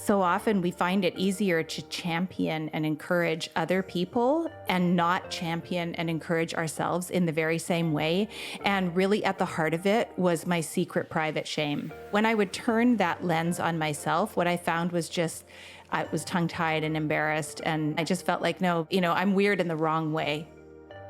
So often we find it easier to champion and encourage other people and not champion and encourage ourselves in the very same way. And really at the heart of it was my secret private shame. When I would turn that lens on myself, what I found was just, I was tongue-tied and embarrassed. And I just felt like, no, I'm weird in the wrong way.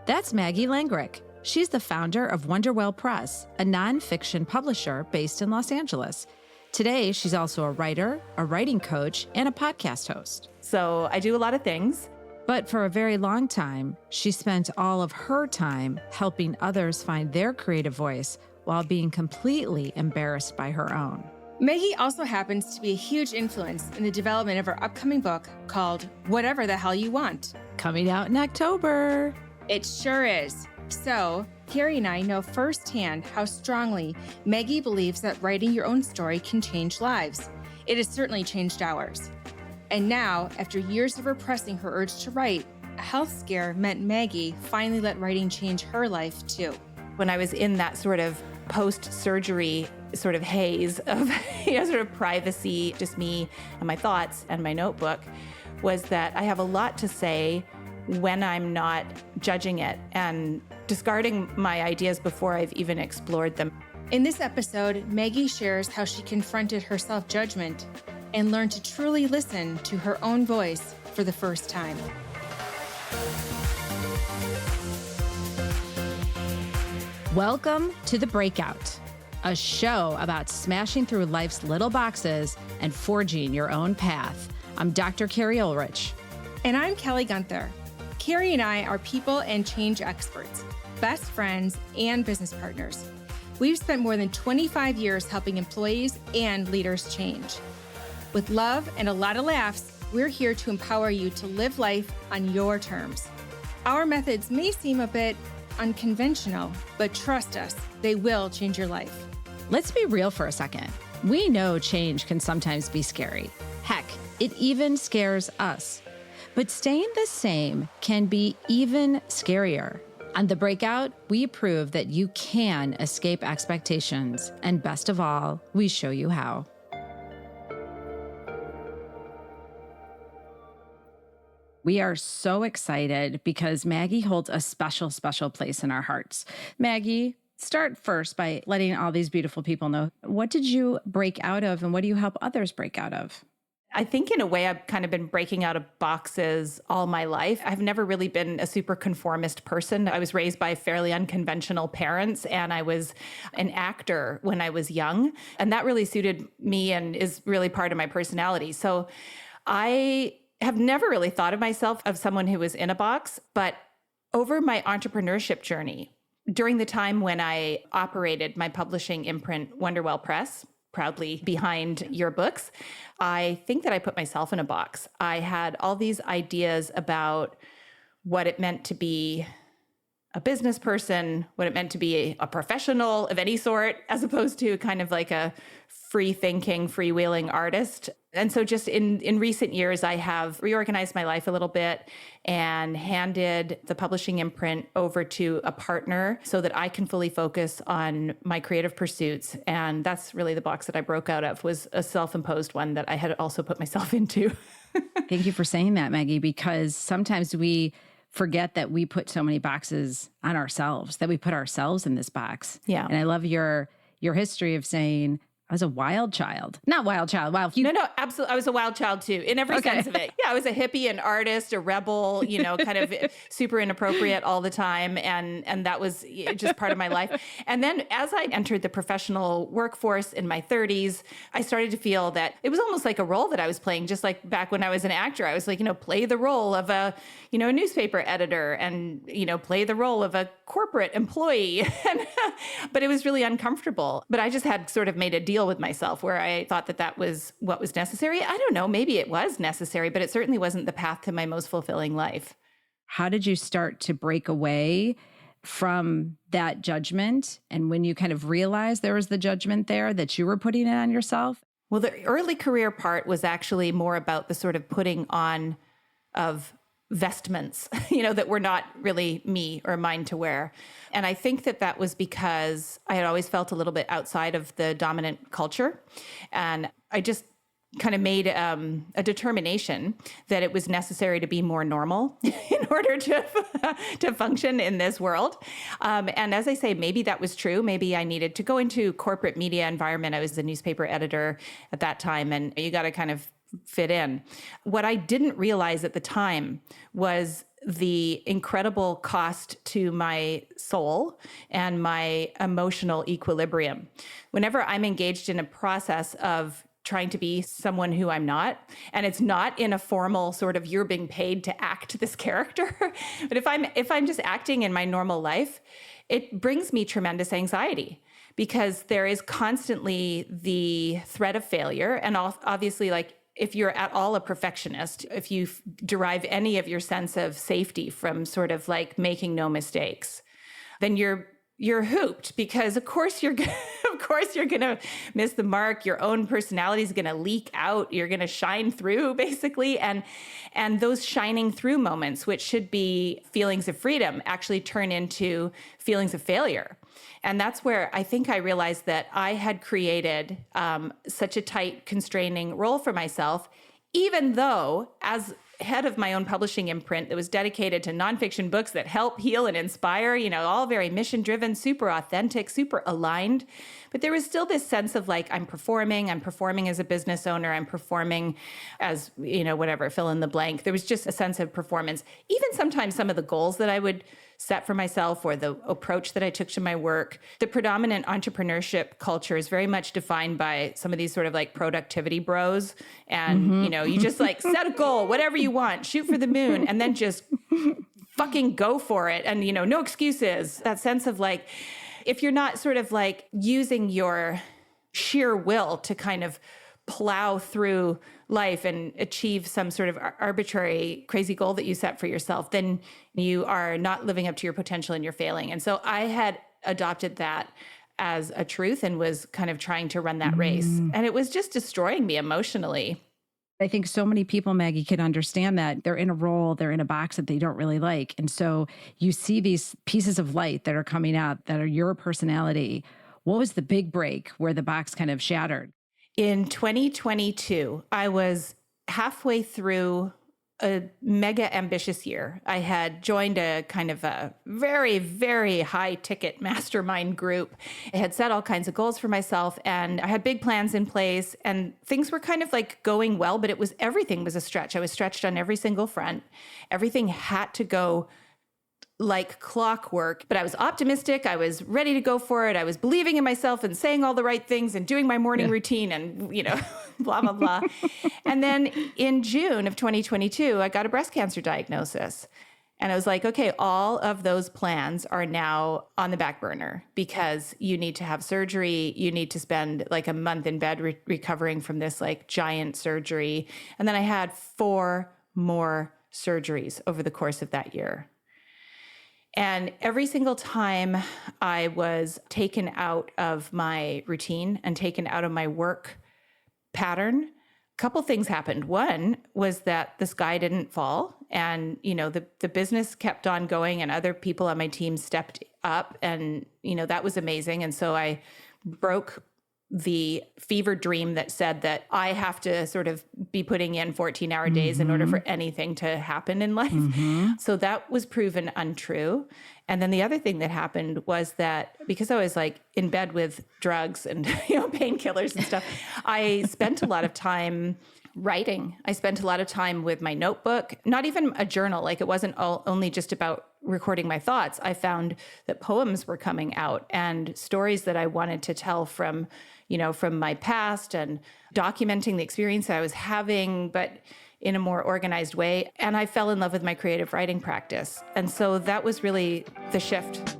That's Maggie Langrick. She's the founder of Wonderwell Press, a nonfiction publisher based in Los Angeles. Today, she's also a writer, a writing coach, and a podcast host. So I do a lot of things. But for a very long time, she spent all of her time helping others find their creative voice while being completely embarrassed by her own. Maggie also happens to be a huge influence in the development of her upcoming book called Whatever the Hell You Want. Coming out in October. It sure is. So, Keri and I know firsthand how strongly Maggie believes that writing your own story can change lives. It has certainly changed ours. And now, after years of repressing her urge to write, a health scare meant Maggie finally let writing change her life too. When I was in that sort of post-surgery sort of haze of sort of privacy, just me and my thoughts and my notebook, was that I have a lot to say when I'm not judging it and discarding my ideas before I've even explored them. In this episode, Maggie shares how she confronted her self-judgment and learned to truly listen to her own voice for the first time. Welcome to The Breakout, a show about smashing through life's little boxes and forging your own path. I'm Dr. Keri Ulrich. And I'm Kelly Gunther. Keri and I are people and change experts, best friends, and business partners. We've spent more than 25 years helping employees and leaders change. With love and a lot of laughs, we're here to empower you to live life on your terms. Our methods may seem a bit unconventional, but trust us, they will change your life. Let's be real for a second. We know change can sometimes be scary. Heck, it even scares us. But staying the same can be even scarier. On The Breakout, we prove that you can escape expectations. And best of all, we show you how. We are so excited because Maggie holds a special, special place in our hearts. Maggie, start first by letting all these beautiful people know, what did you break out of and what do you help others break out of? I think in a way I've kind of been breaking out of boxes all my life. I've never really been a super conformist person. I was raised by fairly unconventional parents, and I was an actor when I was young. And that really suited me and is really part of my personality. So I have never really thought of myself as someone who was in a box, but over my entrepreneurship journey, during the time when I operated my publishing imprint, Wonderwell Press, proudly behind your books, I think that I put myself in a box. I had all these ideas about what it meant to be a business person, what it meant to be a professional of any sort, as opposed to kind of like a free-thinking, freewheeling artist. And so just in recent years, I have reorganized my life a little bit and handed the publishing imprint over to a partner so that I can fully focus on my creative pursuits. And that's really the box that I broke out of, was a self-imposed one that I had also put myself into. Thank you for saying that, Maggie, because sometimes we forget that we put so many boxes on ourselves, that we put ourselves in this box. Yeah. And I love your history of saying, I was a wild child. Not wild child. No, absolutely. I was a wild child too, in every sense of it. Yeah, I was a hippie, an artist, a rebel, kind of super inappropriate all the time. And that was just part of my life. And then as I entered the professional workforce in my 30s, I started to feel that it was almost like a role that I was playing, just like back when I was an actor. I was like, play the role of a newspaper editor and, play the role of a corporate employee. But it was really uncomfortable. But I just had sort of made a deal with myself where I thought that was what was necessary. I don't know, maybe it was necessary, but it certainly wasn't the path to my most fulfilling life. How did you start to break away from that judgment? And when you kind of realized there was the judgment there, that you were putting it on yourself? Well, the early career part was actually more about the sort of putting on of vestments, that were not really me or mine to wear. And I think that was because I had always felt a little bit outside of the dominant culture. And I just kind of made a determination that it was necessary to be more normal in order to function in this world. And as I say, maybe that was true. Maybe I needed to go into corporate media environment. I was the newspaper editor at that time, and you got to kind of fit in. What I didn't realize at the time was the incredible cost to my soul and my emotional equilibrium. Whenever I'm engaged in a process of trying to be someone who I'm not, and it's not in a formal sort of you're being paid to act this character, but if I'm just acting in my normal life, it brings me tremendous anxiety because there is constantly the threat of failure, and obviously, like, if you're at all a perfectionist, if you derive any of your sense of safety from sort of like making no mistakes, then you're hooped because of course you're going to miss the mark. Your own personality is going to leak out. You're going to shine through basically. And those shining through moments, which should be feelings of freedom, actually turn into feelings of failure. And that's where I think I realized that I had created such a tight, constraining role for myself, even though as head of my own publishing imprint that was dedicated to nonfiction books that help, heal, and inspire, all very mission-driven, super authentic, super aligned. But there was still this sense of like, I'm performing as a business owner, I'm performing as, whatever, fill in the blank. There was just a sense of performance. Even sometimes some of the goals that I would set for myself or the approach that I took to my work. The predominant entrepreneurship culture is very much defined by some of these sort of like productivity bros. And, you just like set a goal, whatever you want, shoot for the moon, and then just fucking go for it. And, no excuses. That sense of like, if you're not sort of like using your sheer will to kind of plow through life and achieve some sort of arbitrary, crazy goal that you set for yourself, then you are not living up to your potential and you're failing. And so I had adopted that as a truth and was kind of trying to run that race. And it was just destroying me emotionally. I think so many people, Maggie, can understand that they're in a role, they're in a box that they don't really like. And so you see these pieces of light that are coming out that are your personality. What was the big break where the box kind of shattered? In 2022, I was halfway through a mega ambitious year. I had joined a kind of a very, very high ticket mastermind group. I had set all kinds of goals for myself and I had big plans in place and things were kind of like going well, but everything was a stretch. I was stretched on every single front. Everything had to go like clockwork, but I was optimistic. I was ready to go for it. I was believing in myself and saying all the right things and doing my morning routine and, blah, blah, blah. And then in June of 2022, I got a breast cancer diagnosis. And I was like, okay, all of those plans are now on the back burner because you need to have surgery. You need to spend like a month in bed recovering from this like giant surgery. And then I had 4 more surgeries over the course of that year. And every single time I was taken out of my routine and taken out of my work pattern, a couple things happened. One was that the sky didn't fall and, the business kept on going and other people on my team stepped up and, that was amazing. And so I broke the fever dream that said that I have to sort of be putting in 14-hour days in order for anything to happen in life. So that was proven untrue. And then the other thing that happened was that because I was like in bed with drugs and painkillers and stuff, I spent a lot of time writing. I spent a lot of time with my notebook, not even a journal. Like it wasn't only just about recording my thoughts. I found that poems were coming out and stories that I wanted to tell from my past and documenting the experience I was having, but in a more organized way. And I fell in love with my creative writing practice. And so that was really the shift.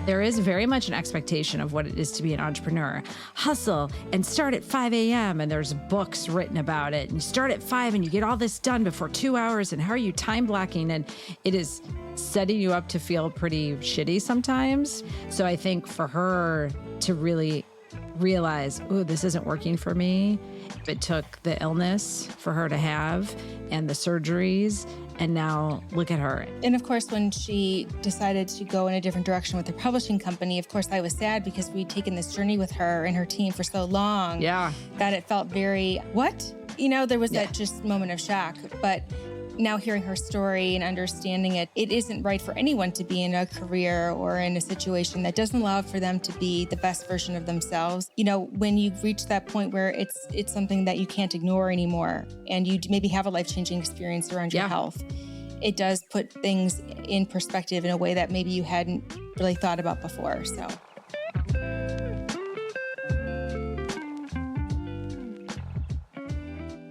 There is very much an expectation of what it is to be an entrepreneur. Hustle and start at 5 a.m. and there's books written about it. And you start at 5 and you get all this done before 2 hours. And how are you time blocking? And it is setting you up to feel pretty shitty sometimes. So I think for her to really realize, oh, this isn't working for me. It took the illness for her to have and the surgeries And now look at her. And of course, when she decided to go in a different direction with her publishing company, of course, I was sad because we'd taken this journey with her and her team for so long. Yeah. That it felt very, what? There was that just moment of shock. But now hearing her story and understanding it, it isn't right for anyone to be in a career or in a situation that doesn't allow for them to be the best version of themselves. When you reach that point where it's something that you can't ignore anymore, and you maybe have a life-changing experience around your health, it does put things in perspective in a way that maybe you hadn't really thought about before. So.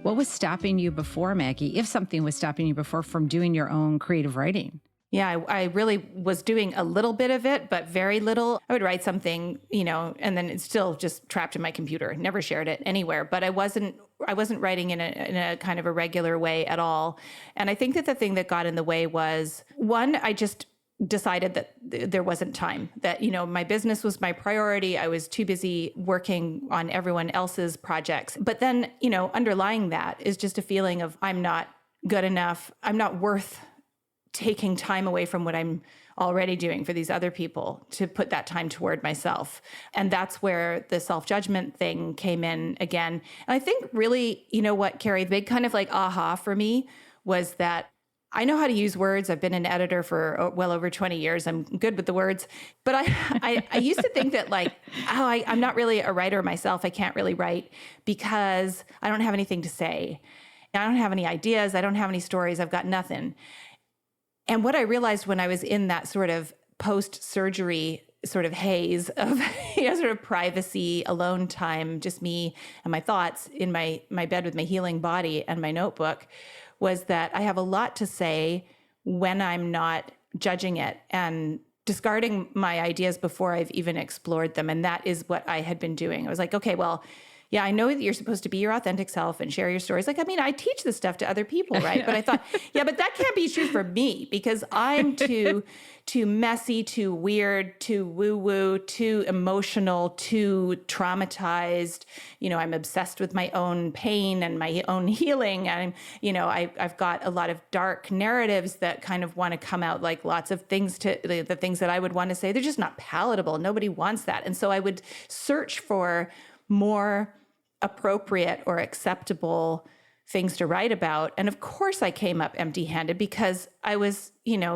What was stopping you before, Maggie, if something was stopping you before, from doing your own creative writing? Yeah, I really was doing a little bit of it, but very little. I would write something, and then it's still just trapped in my computer. Never shared it anywhere. But I wasn't writing in a kind of a regular way at all. And I think that the thing that got in the way was, one, I just decided that there wasn't time, that, my business was my priority. I was too busy working on everyone else's projects. But then, underlying that is just a feeling of I'm not good enough. I'm not worth taking time away from what I'm already doing for these other people to put that time toward myself. And that's where the self-judgment thing came in again. And I think really, what, Keri, the big kind of like aha for me was that I know how to use words. I've been an editor for well over 20 years. I'm good with the words. But I used to think that I'm not really a writer myself. I can't really write because I don't have anything to say. I don't have any ideas. I don't have any stories. I've got nothing. And what I realized when I was in that sort of post-surgery sort of haze of sort of privacy, alone time, just me and my thoughts in my bed with my healing body and my notebook, was that I have a lot to say when I'm not judging it and discarding my ideas before I've even explored them. And that is what I had been doing. I was like, okay, well, yeah, I know that you're supposed to be your authentic self and share your stories. I teach this stuff to other people, right? But I thought, yeah, but that can't be true for me because I'm too messy, too weird, too woo-woo, too emotional, too traumatized. I'm obsessed with my own pain and my own healing. And, I've got a lot of dark narratives that kind of want to come out, like lots of things the things that I would want to say. They're just not palatable. Nobody wants that. And so I would search for more appropriate or acceptable things to write about. And of course I came up empty-handed because I was,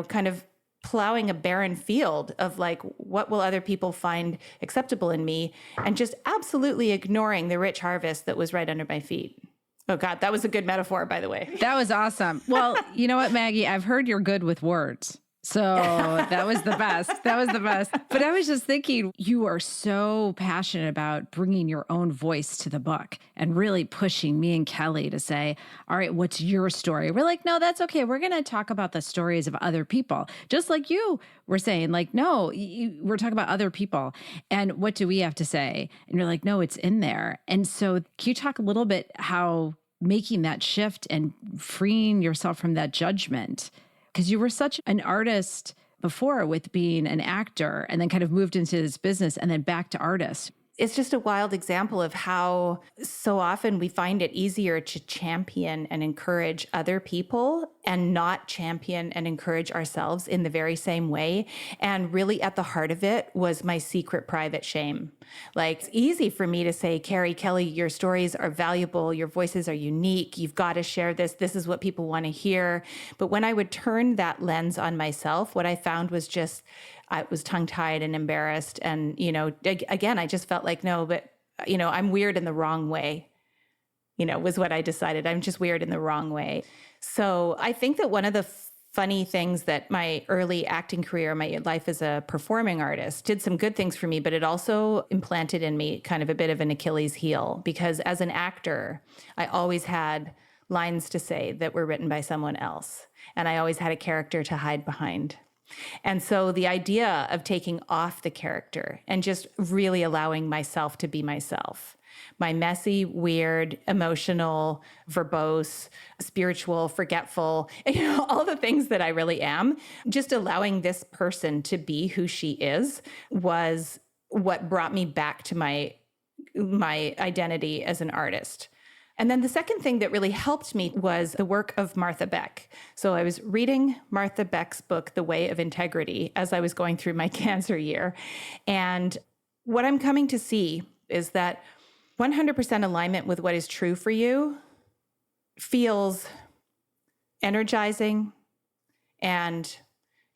kind of plowing a barren field of what will other people find acceptable in me, and just absolutely ignoring the rich harvest that was right under my feet. Oh God, that was a good metaphor, by the way. That was awesome. Well, you know what, Maggie, I've heard you're good with words. So that was the best. That was the best. But I was just thinking, you are so passionate about bringing your own voice to the book and really pushing me and Kelly to say, all right, what's your story? We're like, no, that's okay. We're going to talk about the stories of other people. Just like you were saying, no, we're talking about other people. And what do we have to say? And you're like, no, it's in there. And so can you talk a little bit how making that shift and freeing yourself from that judgment? Because you were such an artist before with being an actor and then kind of moved into this business and then back to artist. It's just a wild example of how so often we find it easier to champion and encourage other people and not champion and encourage ourselves in the very same way. And really at the heart of it was my secret private shame. It's easy for me to say, Keri, Kelly, your stories are valuable. Your voices are unique. You've got to share this. This is what people want to hear. But when I would turn that lens on myself, what I found was just, I was tongue-tied and embarrassed. And, again, I just felt like, no, but, I'm weird in the wrong way, was what I decided. I'm just weird in the wrong way. So I think that one of the funny things that my early acting career, my life as a performing artist, did some good things for me, but it also implanted in me kind of a bit of an Achilles heel, because as an actor, I always had lines to say that were written by someone else. And I always had a character to hide behind. And so the idea of taking off the character and just really allowing myself to be myself, my messy, weird, emotional, verbose, spiritual, forgetful, all the things that I really am, just allowing this person to be who she is was what brought me back to my identity as an artist. And then the second thing that really helped me was the work of Martha Beck. So I was reading Martha Beck's book, The Way of Integrity, as I was going through my cancer year. And what I'm coming to see is that 100% alignment with what is true for you feels energizing, and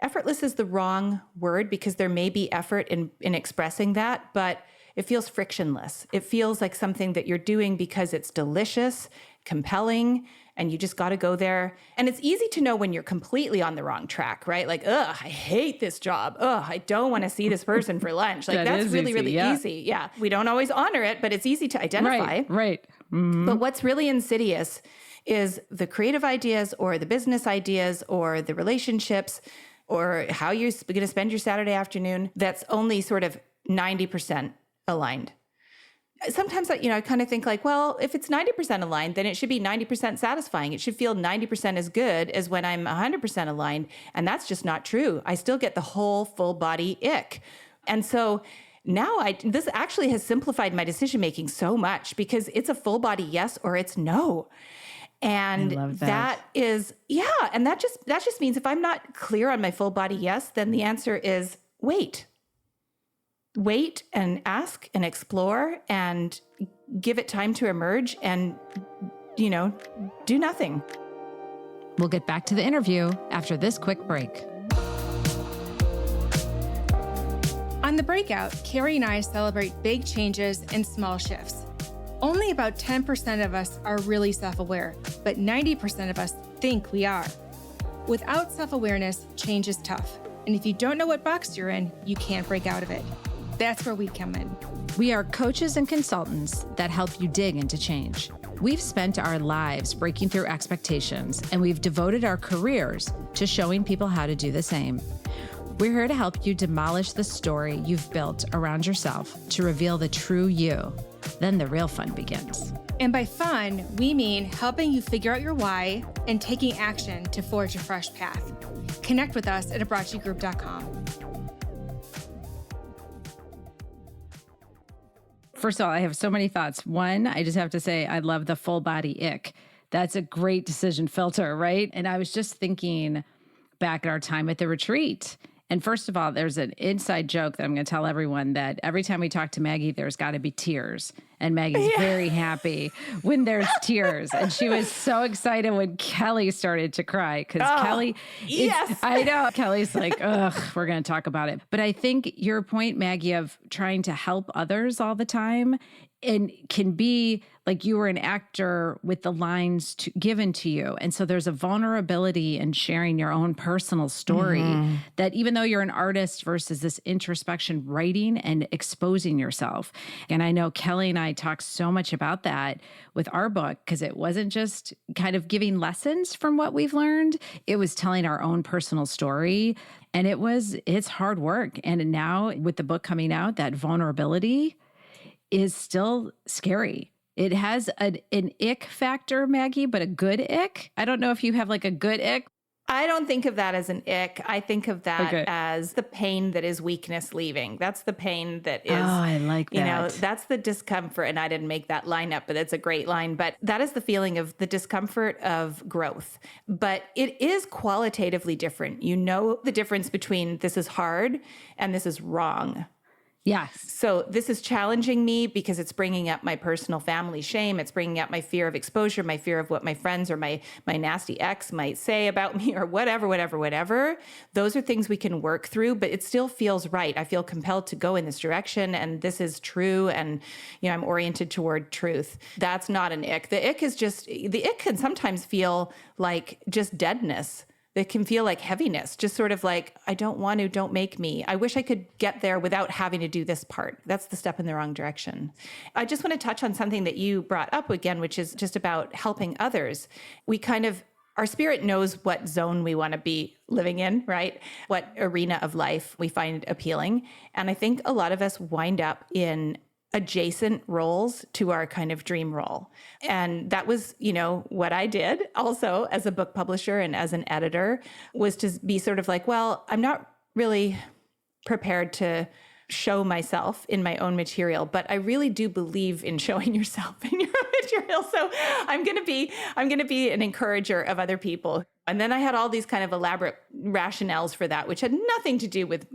effortless is the wrong word because there may be effort in expressing that, but it feels frictionless. It feels like something that you're doing because it's delicious, compelling, and you just got to go there. And it's easy to know when you're completely on the wrong track, right? Like, ugh, I hate this job. Ugh, I don't want to see this person for lunch. Like that's really, really easy. Yeah. We don't always honor it, but it's easy to identify. Right. Mm-hmm. But what's really insidious is the creative ideas or the business ideas or the relationships or how you're going to spend your Saturday afternoon that's only sort of 90% aligned. Sometimes I kind of think like, well, if it's 90% aligned, then it should be 90% satisfying. It should feel 90% as good as when I'm 100% aligned. And that's just not true. I still get the whole full body ick. And so now this actually has simplified my decision-making so much because it's a full body yes or it's no. And I love that. And that just means if I'm not clear on my full body yes, then the answer is wait and ask and explore and give it time to emerge and, do nothing. We'll get back to the interview after this quick break. On The Breakout, Keri and I celebrate big changes and small shifts. Only about 10% of us are really self-aware, but 90% of us think we are. Without self-awareness, change is tough. And if you don't know what box you're in, you can't break out of it. That's where we come in. We are coaches and consultants that help you dig into change. We've spent our lives breaking through expectations, and we've devoted our careers to showing people how to do the same. We're here to help you demolish the story you've built around yourself to reveal the true you. Then the real fun begins. And by fun, we mean helping you figure out your why and taking action to forge a fresh path. Connect with us at abrachigroup.com. First of all, I have so many thoughts. One, I just have to say, I love the full body ick. That's a great decision filter, right? And I was just thinking back at our time at the retreat. And first of all, there's an inside joke that I'm going to tell everyone that every time we talk to Maggie, there's got to be tears. And Maggie's very happy when there's tears. And she was so excited when Kelly started to cry because Kelly, I know, Kelly's like, ugh, we're going to talk about it. But I think your point, Maggie, of trying to help others all the time and can be like you were an actor with the lines given to you. And so there's a vulnerability in sharing your own personal story that even though you're an artist versus this introspection writing and exposing yourself. And I know Kelly and I talked so much about that with our book because it wasn't just kind of giving lessons from what we've learned. It was telling our own personal story. And it's hard work. And now with the book coming out, that vulnerability is still scary. It has an ick factor, Maggie, but a good ick. I don't know if you have like a good ick. I don't think of that as an ick. I think of that as the pain that is weakness leaving. That's the pain that is, I like that. That's the discomfort. And I didn't make that line up, but it's a great line. But that is the feeling of the discomfort of growth. But it is qualitatively different. You know the difference between this is hard and this is wrong. Yes. So this is challenging me because it's bringing up my personal family shame. It's bringing up my fear of exposure, my fear of what my friends or my nasty ex might say about me or whatever. Those are things we can work through, but it still feels right. I feel compelled to go in this direction and this is true. And, I'm oriented toward truth. That's not an ick. The ick can sometimes feel like just deadness. It can feel like heaviness, just sort of like, I don't want to, don't make me. I wish I could get there without having to do this part. That's the step in the wrong direction. I just want to touch on something that you brought up again, which is just about helping others. Our spirit knows what zone we want to be living in, right? What arena of life we find appealing. And I think a lot of us wind up in adjacent roles to our kind of dream role. And that was, what I did also as a book publisher and as an editor was to be sort of like, well, I'm not really prepared to show myself in my own material, but I really do believe in showing yourself in your own material. real. So I'm going to be an encourager of other people. And then I had all these kind of elaborate rationales for that, which had nothing to do with,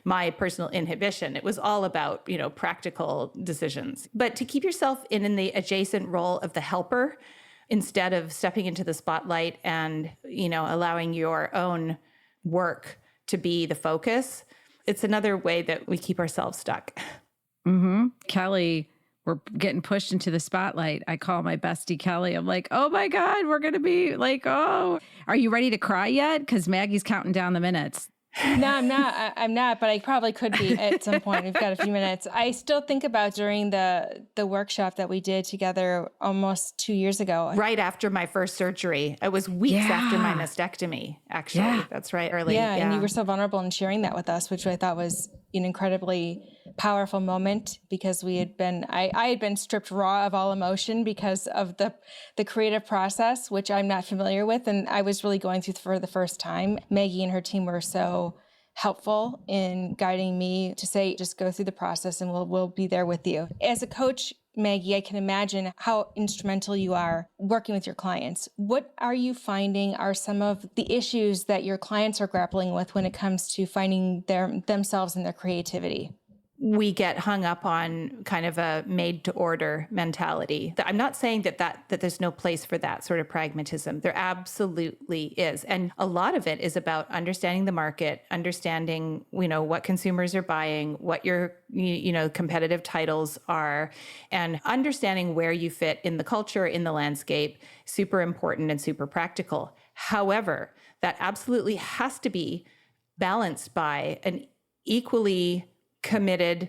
my personal inhibition. It was all about, practical decisions. But to keep yourself in the adjacent role of the helper, instead of stepping into the spotlight and, allowing your own work to be the focus, it's another way that we keep ourselves stuck. Mm-hmm. Kelly, we're getting pushed into the spotlight. I call my bestie Kelly. I'm like, oh my God, we're going to be like, oh, are you ready to cry yet? Because Maggie's counting down the minutes. No, I'm not, but I probably could be at some point. We've got a few minutes. I still think about during the workshop that we did together almost 2 years ago. Right after my first surgery. It was weeks after my mastectomy, actually. Yeah. That's right, early. Yeah, and you were so vulnerable in sharing that with us, which I thought was an incredibly powerful moment, because I had been stripped raw of all emotion because of the creative process, which I'm not familiar with. And I was really going through for the first time. Maggie and her team were so helpful in guiding me to say, just go through the process and we'll be there with you. As a coach, Maggie, I can imagine how instrumental you are working with your clients. What are you finding are some of the issues that your clients are grappling with when it comes to finding themselves and their creativity? We get hung up on kind of a made-to-order mentality. I'm not saying that there's no place for that sort of pragmatism. There absolutely is. And a lot of it is about understanding the market, understanding, what consumers are buying, what your, competitive titles are, and understanding where you fit in the culture, in the landscape, super important and super practical. However, that absolutely has to be balanced by an equally committed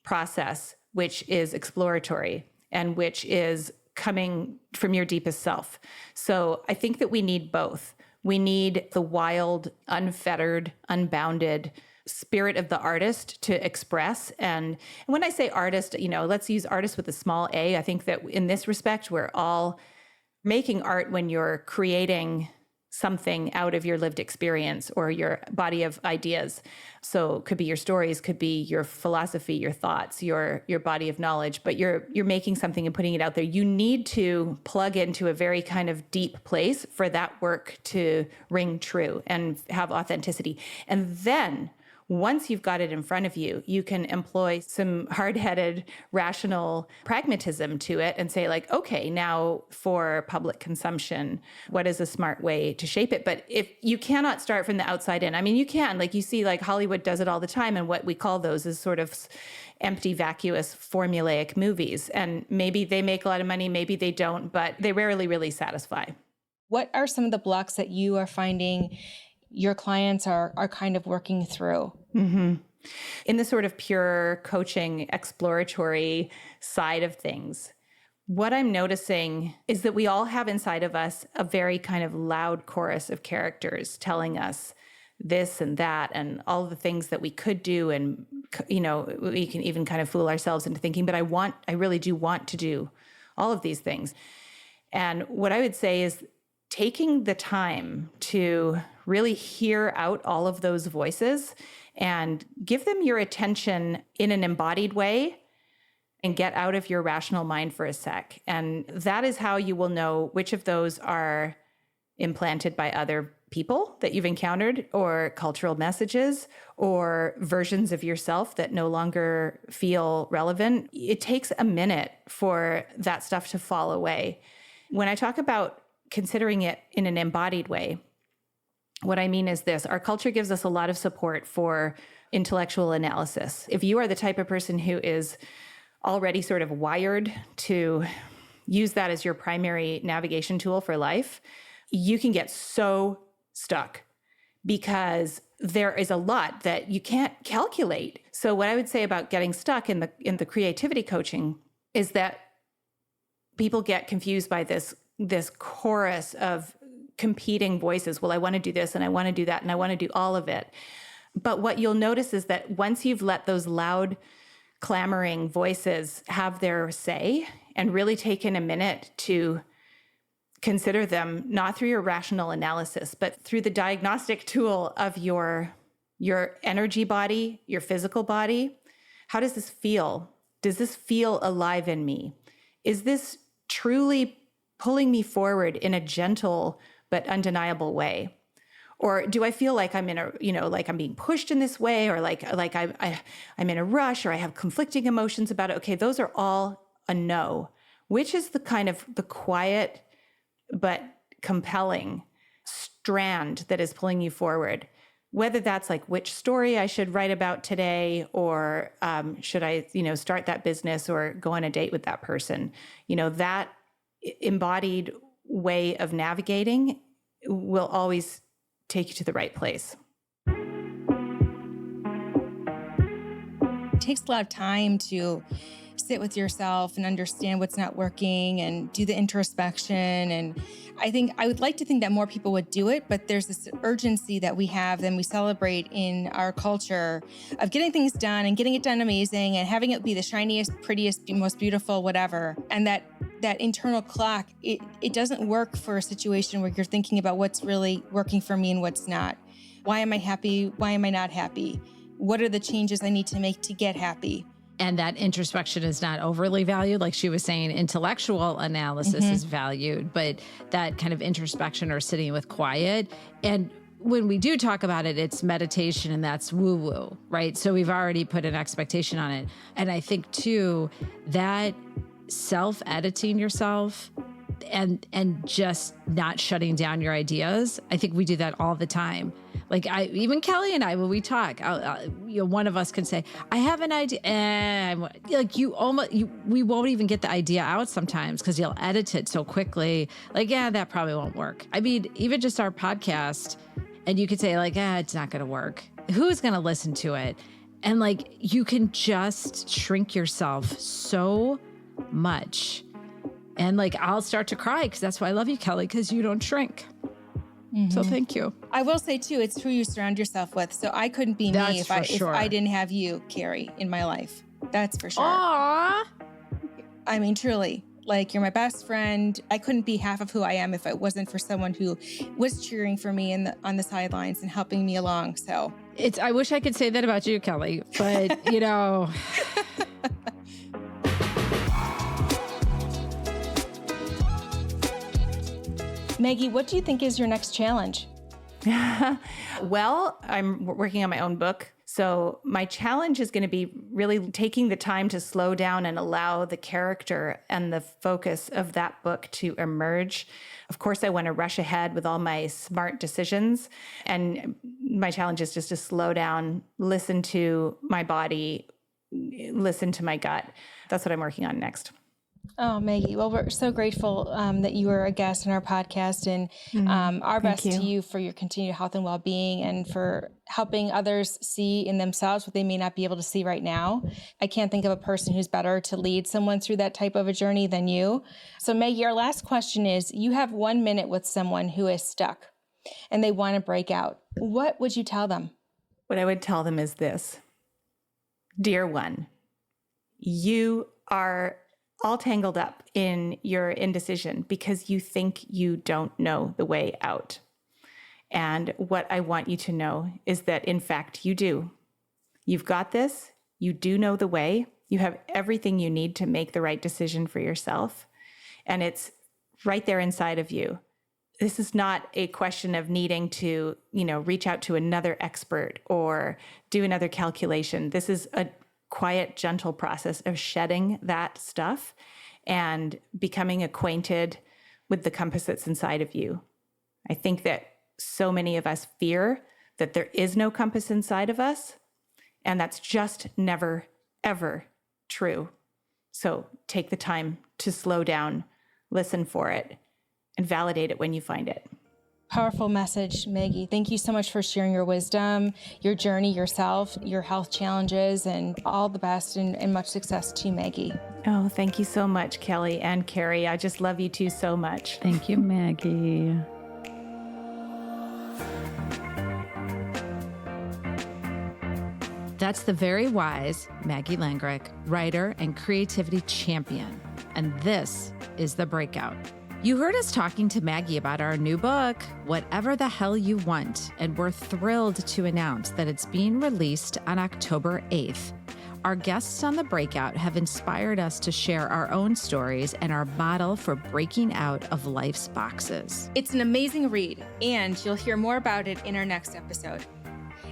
process, which is exploratory and which is coming from your deepest self. So I think that we need both. We need the wild, unfettered, unbounded spirit of the artist to express. And when I say artist, let's use artist with a small a. I think that in this respect, we're all making art when you're creating something out of your lived experience or your body of ideas. So it could be your stories, could be your philosophy, your thoughts, your body of knowledge, but you're making something and putting it out there. You need to plug into a very kind of deep place for that work to ring true and have authenticity. And then once you've got it in front of you, you can employ some hard-headed, rational pragmatism to it and say like, okay, now for public consumption, what is a smart way to shape it? But if you cannot start from the outside in, you can, like you see, like Hollywood does it all the time. And what we call those is sort of empty, vacuous, formulaic movies. And maybe they make a lot of money, maybe they don't, but they rarely really satisfy. What are some of the blocks that you are finding your clients are kind of working through? Mm-hmm. In the sort of pure coaching, exploratory side of things, what I'm noticing is that we all have inside of us a very kind of loud chorus of characters telling us this and that and all the things that we could do. And, we can even kind of fool ourselves into thinking, but I really do want to do all of these things. And what I would say is taking the time to really hear out all of those voices and give them your attention in an embodied way and get out of your rational mind for a sec. And that is how you will know which of those are implanted by other people that you've encountered, or cultural messages, or versions of yourself that no longer feel relevant. It takes a minute for that stuff to fall away. When I talk about considering it in an embodied way, what I mean is this: our culture gives us a lot of support for intellectual analysis. If you are the type of person who is already sort of wired to use that as your primary navigation tool for life, you can get so stuck because there is a lot that you can't calculate. So what I would say about getting stuck in the creativity coaching is that people get confused by this chorus of competing voices. Well, I want to do this and I want to do that and I want to do all of it. But what you'll notice is that once you've let those loud, clamoring voices have their say and really taken a minute to consider them, not through your rational analysis, but through the diagnostic tool of your energy body, your physical body. How does this feel? Does this feel alive in me? Is this truly pulling me forward in a gentle but undeniable way? Or do I feel like I'm in a, like I'm being pushed in this way, or like I'm in a rush, or I have conflicting emotions about it? Okay, those are all a no. Which is the kind of the quiet but compelling strand that is pulling you forward? Whether that's like which story I should write about today, or should I, start that business or go on a date with that person? That embodied way of navigating will always take you to the right place. It takes a lot of time to sit with yourself and understand what's not working and do the introspection. And I would like to think that more people would do it, but there's this urgency that we have and we celebrate in our culture of getting things done and getting it done amazing and having it be the shiniest, prettiest, most beautiful, whatever. And that internal clock, it doesn't work for a situation where you're thinking about what's really working for me and what's not. Why am I happy? Why am I not happy? What are the changes I need to make to get happy? And that introspection is not overly valued. Like she was saying, intellectual analysis is valued, but that kind of introspection or sitting with quiet. And when we do talk about it, it's meditation and that's woo-woo, right? So we've already put an expectation on it. And I think too, that self-editing yourself and just not shutting down your ideas. I think we do that all the time. Like even Kelly and I, when we talk, one of us can say, I have an idea. We won't even get the idea out sometimes because you'll edit it so quickly. Like, yeah, that probably won't work. I mean, even just our podcast, and you could say like, it's not going to work. Who's going to listen to it? And like, you can just shrink yourself so much. And like, I'll start to cry because that's why I love you, Kelly, because you don't shrink. So thank you. I will say too, it's who you surround yourself with. So I couldn't be me if I didn't have you, Keri, in my life. That's for sure. Aww. I mean, truly, like you're my best friend. I couldn't be half of who I am if it wasn't for someone who was cheering for me on the sidelines and helping me along. So I wish I could say that about you, Kelly, but Maggie, what do you think is your next challenge? Well, I'm working on my own book. So my challenge is going to be really taking the time to slow down and allow the character and the focus of that book to emerge. Of course, I want to rush ahead with all my smart decisions. And my challenge is just to slow down, listen to my body, listen to my gut. That's what I'm working on next. Oh, Maggie. Well, we're so grateful that you were a guest on our podcast, and our best to you for your continued health and well-being and for helping others see in themselves what they may not be able to see right now. I can't think of a person who's better to lead someone through that type of a journey than you. So Maggie, our last question is, you have 1 minute with someone who is stuck and they want to break out. What would you tell them? What I would tell them is this. Dear one, you are all tangled up in your indecision because you think you don't know the way out. And what I want you to know is that, in fact, you do. You've got this. You do know the way. You have everything you need to make the right decision for yourself. And it's right there inside of you. This is not a question of needing to, reach out to another expert or do another calculation. This is a quiet, gentle process of shedding that stuff and becoming acquainted with the compass that's inside of you. I think that so many of us fear that there is no compass inside of us, and that's just never, ever true. So take the time to slow down, listen for it, and validate it when you find it. Powerful message, Maggie. Thank you so much for sharing your wisdom, your journey, yourself, your health challenges, and all the best and much success to you, Maggie. Oh, thank you so much, Kelly and Keri. I just love you two so much. Thank you, Maggie. That's the very wise Maggie Langrick, writer and creativity champion. And this is The Breakout. You heard us talking to Maggie about our new book, Whatever the Hell You Want, and we're thrilled to announce that it's being released on October 8th. our guests on the Breakout have inspired us to share our own stories and our model for breaking out of life's boxes. It's an amazing read, and you'll hear more about it in our next episode.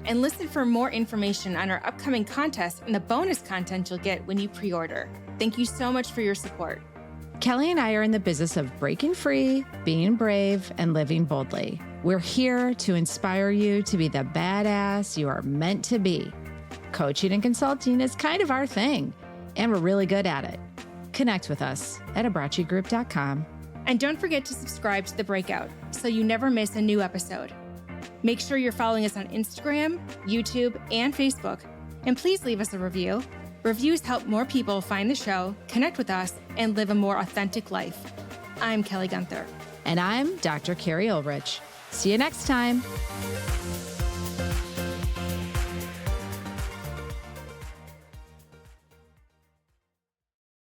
And listen for more information on our upcoming contest and the bonus content you'll get when you pre-order. Thank you so much for your support. Kelly and I are in the business of breaking free, being brave, and living boldly. We're here to inspire you to be the badass you are meant to be. Coaching and consulting is kind of our thing, and we're really good at it. Connect with us at abrachigroup.com. And don't forget to subscribe to The Breakout so you never miss a new episode. Make sure you're following us on Instagram, YouTube, and Facebook. And please leave us a review. Reviews help more people find the show, connect with us, and live a more authentic life. I'm Kelly Gunther. And I'm Dr. Keri Ulrich. See you next time.